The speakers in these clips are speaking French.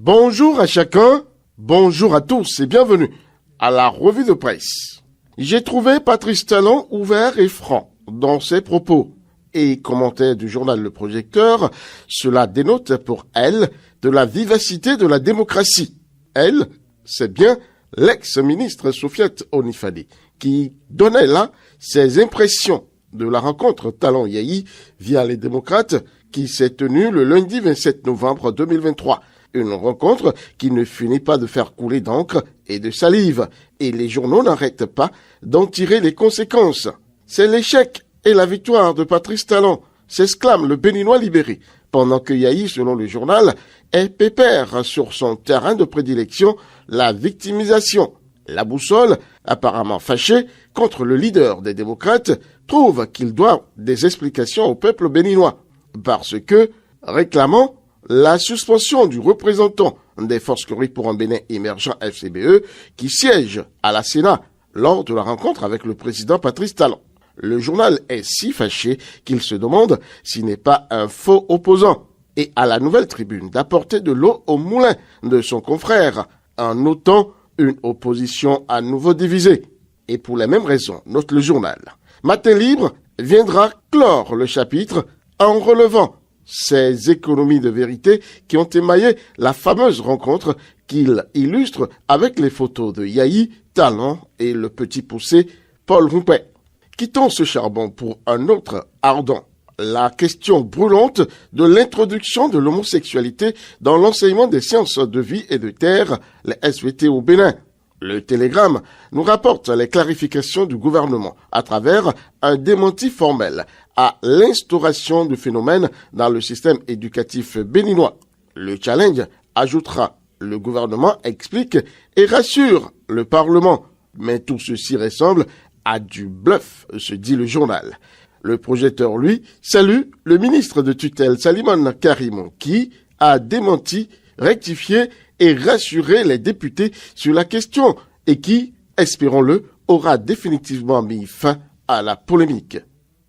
Bonjour à chacun, bonjour à tous et bienvenue à la revue de presse. J'ai trouvé Patrice Talon ouvert et franc dans ses propos et commentaire du journal Le Projecteur. Cela dénote pour elle de la vivacité de la démocratie. Elle, c'est bien l'ex-ministre Sofiatou Onifade qui donnait là ses impressions de la rencontre Talon-Yahi via les démocrates qui s'est tenue le lundi 27 novembre 2023. Une rencontre qui ne finit pas de faire couler d'encre et de salive. Et les journaux n'arrêtent pas d'en tirer les conséquences. C'est l'échec et la victoire de Patrice Talon, s'exclame le Béninois libéré, pendant que Yahi, selon le journal, est pépère sur son terrain de prédilection, la victimisation. La boussole, apparemment fâchée contre le leader des démocrates, trouve qu'il doit des explications au peuple béninois. Parce que, réclamant la suspension du représentant des Forces Chloriques pour un Bénin émergent FCBE qui siège à la Sénat lors de la rencontre avec le président Patrice Talon. Le journal est si fâché qu'il se demande s'il n'est pas un faux opposant et à la Nouvelle Tribune d'apporter de l'eau au moulin de son confrère en notant une opposition à nouveau divisée. Et pour les mêmes raisons, note le journal, Matin Libre viendra clore le chapitre en relevant ces économies de vérité qui ont émaillé la fameuse rencontre qu'il illustre avec les photos de Yahi, Talon et le petit poussé Paul Roupet. Quittons ce charbon pour un autre ardent. La question brûlante de l'introduction de l'homosexualité dans l'enseignement des sciences de vie et de terre, les SVT au Bénin. Le Télégramme nous rapporte les clarifications du gouvernement à travers un démenti formel à l'instauration du phénomène dans le système éducatif béninois. Le Challenge ajoutera, le gouvernement explique et rassure le Parlement. Mais tout ceci ressemble à du bluff, se dit le journal. Le Projecteur, lui, salue le ministre de tutelle Salimane Karimon qui a démenti, rectifié et rassuré les députés sur la question et qui, espérons-le, aura définitivement mis fin à la polémique.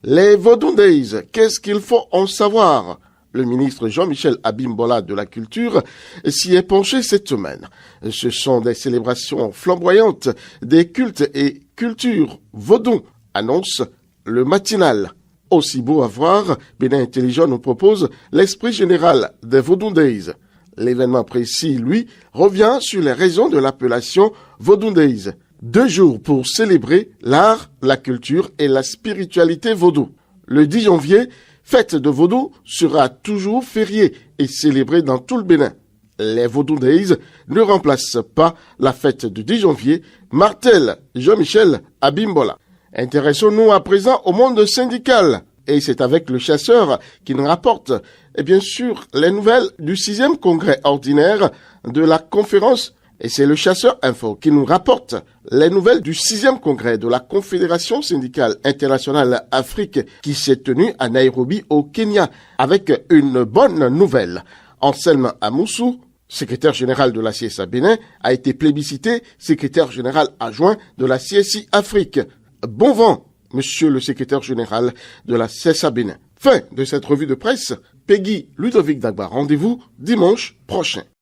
Les Vodou Days, qu'est-ce qu'il faut en savoir? Le ministre Jean-Michel Abimbola de la Culture s'y est penché cette semaine. Ce sont des célébrations flamboyantes des cultes et cultures vaudou, annonce le matinal. Aussi beau à voir, Bénin Intelligent nous propose l'esprit général des Vodou Days. L'événement précis, lui, revient sur les raisons de l'appellation Vodou Days. 2 jours pour célébrer l'art, la culture et la spiritualité vaudou. Le 10 janvier, fête de vaudou sera toujours fériée et célébrée dans tout le Bénin. Les Vodou Days ne remplacent pas la fête du 10 janvier, martèle Jean-Michel Abimbola. Intéressons-nous à présent au monde syndical. Et c'est avec le chasseur qui nous rapporte, et bien sûr, les nouvelles du 6e congrès ordinaire de la conférence. Et c'est le chasseur info qui nous rapporte les nouvelles du 6e congrès de la Confédération syndicale internationale Afrique qui s'est tenu à Nairobi au Kenya avec une bonne nouvelle. Anselme Amoussou, secrétaire général de la CSA Bénin, a été plébiscité secrétaire général adjoint de la CSI Afrique. Bon vent, monsieur le secrétaire général de la CSA Bénin. Fin de cette revue de presse. Peggy Ludovic Dagba, rendez-vous dimanche prochain.